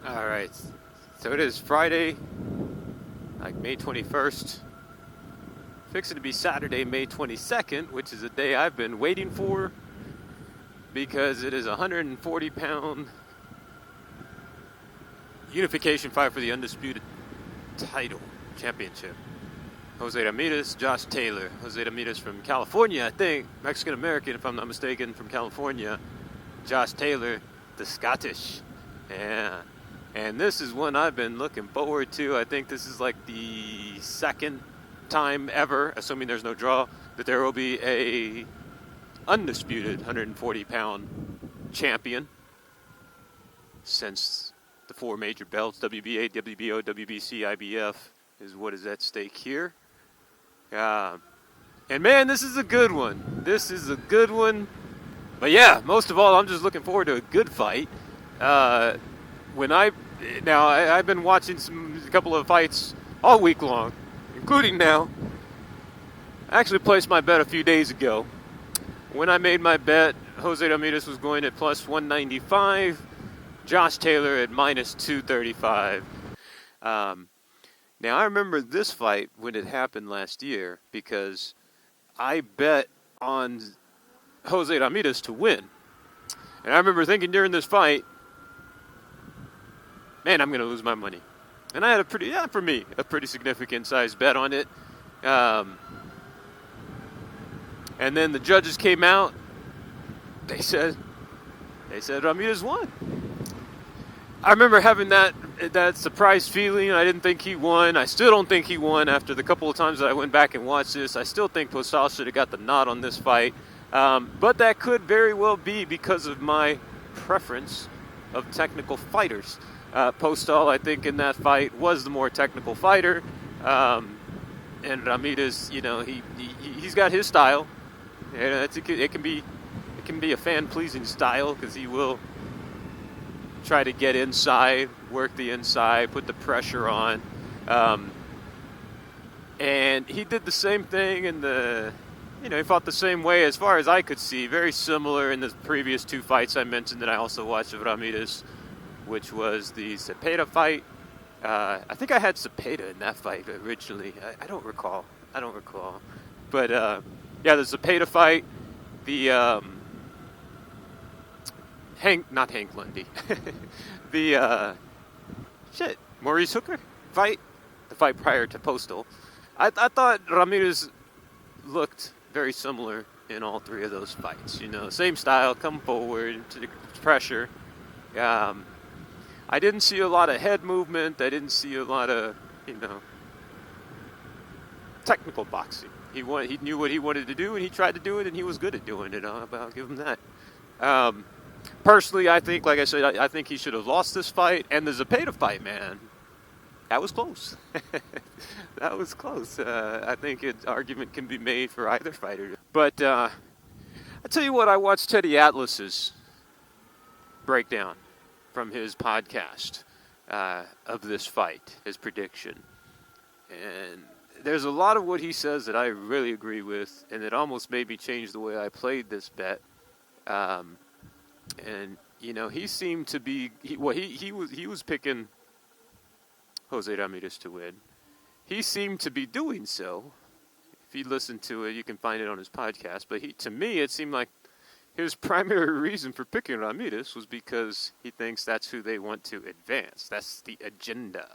All right. So it is Friday, like May 21st. Fixing to be Saturday, May 22nd, which is a day I've been waiting for because it is a 140-pound unification fight for the undisputed title championship. Jose Ramirez, Josh Taylor. Jose Ramirez from California, I think. Mexican-American, if I'm not mistaken, from California. Josh Taylor, the Scottish. Yeah. And this is one I've been looking forward to. I think this is like the second time ever, assuming there's no draw, that there will be a undisputed 140-pound champion since the four major belts, WBA, WBO, WBC, IBF, is what is at stake here. And man, this is a good one. This is a good one. But yeah, most of all, I'm just looking forward to a good fight. I've been watching a couple of fights all week long, including now. I actually placed my bet a few days ago. When I made my bet, Jose Ramirez was going at plus 195, Josh Taylor at minus 235. Now, I remember this fight when it happened last year because I bet on Jose Ramirez to win. And I remember thinking during this fight, man, I'm going to lose my money. And I had a pretty significant sized bet on it. And then the judges came out. They said Ramirez won. I remember having that surprise feeling. I didn't think he won. I still don't think he won after the couple of times that I went back and watched this. I still think Postal should have got the nod on this fight. But that could very well be because of my preference of technical fighters. Postal, I think, in that fight was the more technical fighter. And Ramirez, he's got his style. And it can be a fan-pleasing style because he will try to get inside, work the inside, put the pressure on. And he did the same thing he fought the same way as far as I could see. Very similar in the previous two fights I mentioned that I also watched of Ramirez, which was the Cepeda fight. I think I had Cepeda in that fight originally. I don't recall. But, the Cepeda fight, the not Hank Lundy. The Maurice Hooker fight, the fight prior to Postal. I thought Ramirez looked very similar in all three of those fights. Same style, come forward to the pressure. I didn't see a lot of head movement. I didn't see a lot of technical boxing. He knew what he wanted to do, and he tried to do it, and he was good at doing it. I'll give him that. Personally, I think, like I said, I think he should have lost this fight. And the Cepeda fight, man, that was close. That was close. I think an argument can be made for either fighter. But I tell you what, I watched Teddy Atlas's breakdown from his podcast of this fight, his prediction. And there's a lot of what he says that I really agree with, and it almost made me change the way I played this bet. And he seemed to be he was picking Jose Ramirez to win. He seemed to be doing so. If you listen to it, you can find it on his podcast. But to me, it seemed like his primary reason for picking Ramirez was because he thinks that's who they want to advance. That's the agenda,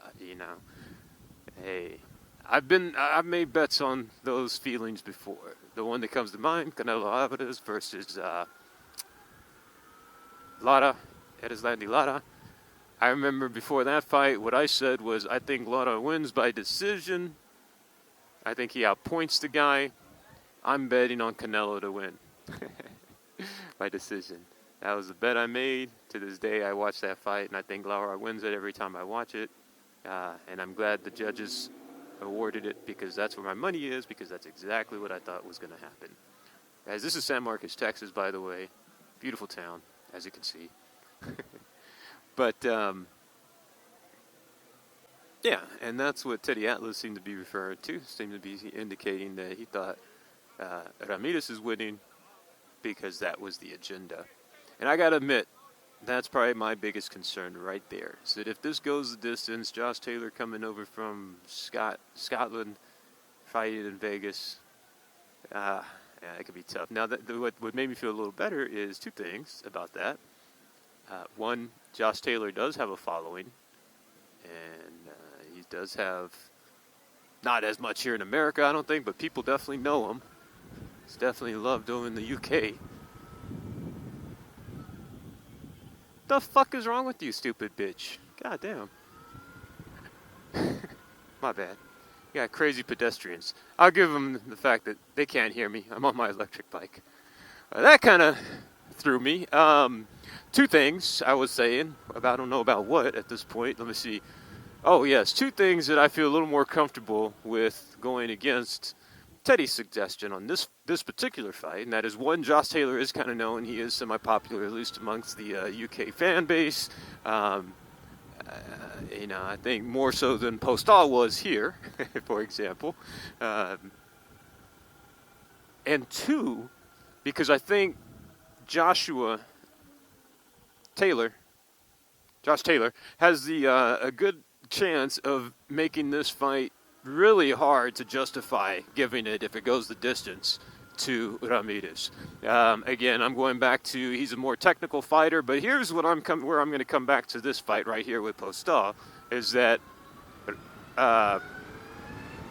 Hey, I've made bets on those feelings before. The one that comes to mind, Canelo Alvarez versus Erislandy Lara. I remember before that fight, what I said was, I think Lara wins by decision. I think he outpoints the guy. I'm betting on Canelo to win by decision. That was the bet I made. To this day, I watch that fight, and I think Lara wins it every time I watch it. And I'm glad the judges awarded it because that's where my money is, because that's exactly what I thought was going to happen. Guys, this is San Marcos, Texas, by the way. Beautiful town, as you can see. But, and that's what Teddy Atlas seemed to be referring to. Seemed to be indicating that he thought Ramirez is winning because that was the agenda. And I got to admit, That's probably my biggest concern right there. Is that if this goes the distance, Josh Taylor coming over from Scotland, fighting in Vegas, yeah, it could be tough. Now, what made me feel a little better is two things about that. One, Josh Taylor does have a following, and he does have not as much here in America, I don't think, but people definitely know him. He's definitely loved over in the UK. The fuck is wrong with you, stupid bitch? God damn. My bad. You got crazy pedestrians. I'll give them the fact that they can't hear me. I'm on my electric bike. That kind of threw me. Two things I was saying about, I don't know about what at this point. Let me see. Oh, yes, two things that I feel a little more comfortable with going against Teddy's suggestion on this particular fight, and that is, one, Josh Taylor is kind of known. He is semi-popular, at least amongst the UK fan base. I think more so than Postal was here, for example. And two, because I think Josh Taylor has a good chance of making this fight really hard to justify giving it, if it goes the distance, to Ramirez. Again, I'm going back to, he's a more technical fighter, but here's what where I'm going to come back to this fight right here with Postal, is that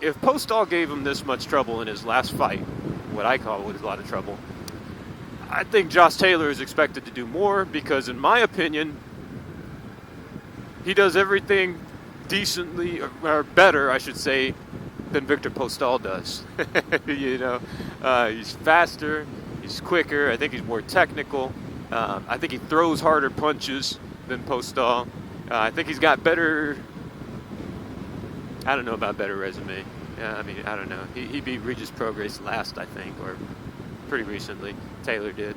if Postal gave him this much trouble in his last fight, what I call with a lot of trouble, I think Josh Taylor is expected to do more, because in my opinion, he does everything decently, or better, I should say, than Victor Postal does. He's faster, he's quicker, I think he's more technical. I think he throws harder punches than Postal. I think he's got better, I don't know about better resume. I don't know. He beat Regis Prograis last, I think, or pretty recently. Taylor did.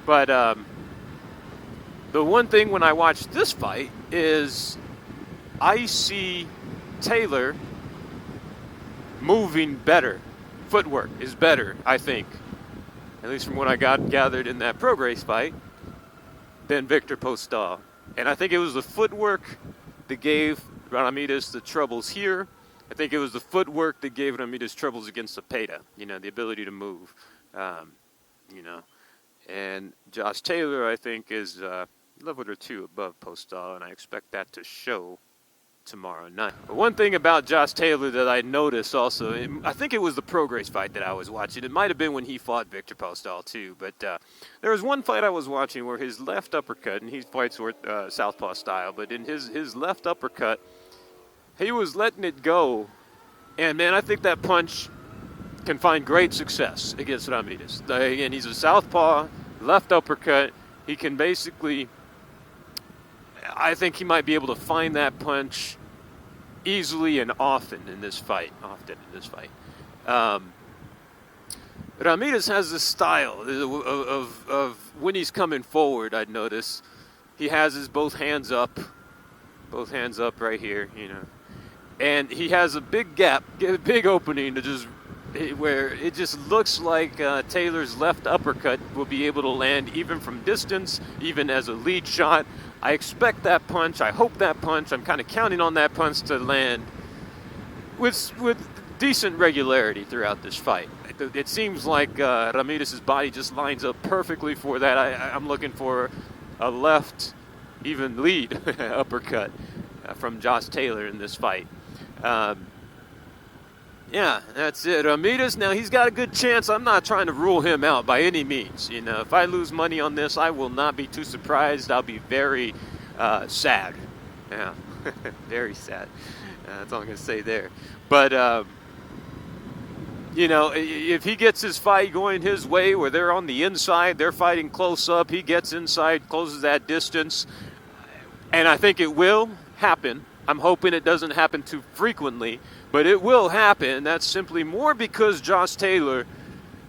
But the one thing when I watch this fight is I see Taylor moving better. Footwork is better, I think, at least from what I gathered in that Prograis fight, than Victor Postal. And I think it was the footwork that gave Ramirez the troubles here. I think it was the footwork that gave Ramirez troubles against Zepeda, the ability to move. And Josh Taylor, I think, is a level or two above Postal, and I expect that to show tomorrow night. But one thing about Josh Taylor that I noticed also, I think it was the Prograis fight that I was watching. It might have been when he fought Victor Postal too, but there was one fight I was watching where his left uppercut, and he fights southpaw style, but in his left uppercut, he was letting it go, and man, I think that punch can find great success against Ramirez. Again, he's a southpaw, left uppercut. He can basically, I think he might be able to find that punch easily and often in this fight. Ramirez has this style of when he's coming forward, I'd notice. He has his both hands up right here, And he has a big gap, a big opening where it just looks like Taylor's left uppercut will be able to land even from distance, even as a lead shot. I expect that punch. I hope that punch. I'm kind of counting on that punch to land with decent regularity throughout this fight. It seems like Ramirez's body just lines up perfectly for that. I'm looking for a left, even lead uppercut from Josh Taylor in this fight. Yeah, that's it. Ramirez, now he's got a good chance. I'm not trying to rule him out by any means. If I lose money on this, I will not be too surprised. I'll be very sad. Yeah, very sad. That's all I'm going to say there. But, if he gets his fight going his way where they're on the inside, they're fighting close up, he gets inside, closes that distance, and I think it will happen. I'm hoping it doesn't happen too frequently, but it will happen. That's simply more because Josh Taylor,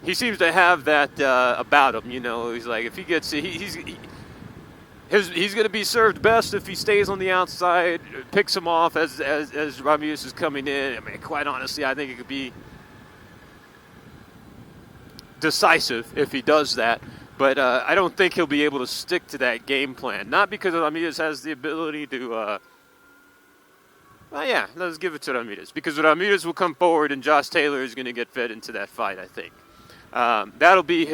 he seems to have that about him. He's like, if he gets it, he's going to be served best if he stays on the outside, picks him off as Ramirez is coming in. I mean, quite honestly, I think it could be decisive if he does that. But I don't think he'll be able to stick to that game plan. Not because Ramirez has the ability to. Well, yeah, let's give it to Ramirez. Because Ramirez will come forward and Josh Taylor is going to get fed into that fight, I think. That'll be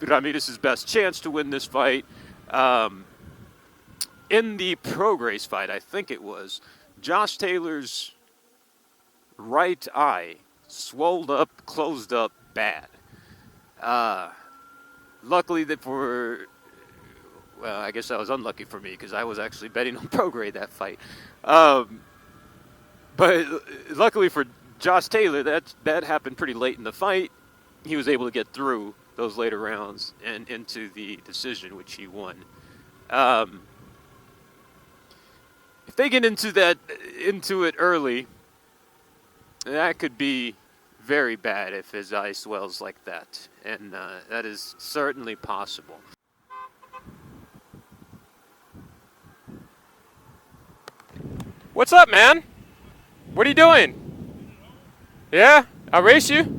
Ramirez's best chance to win this fight. In the Prograis fight, I think it was, Josh Taylor's right eye swelled up, closed up bad. Luckily well, I guess that was unlucky for me because I was actually betting on Prograis that fight. But luckily for Josh Taylor, that happened pretty late in the fight. He was able to get through those later rounds and into the decision, which he won. If they get into it early, that could be very bad if his eye swells like that, and that is certainly possible. What's up, man? What are you doing? Yeah? I'll race you?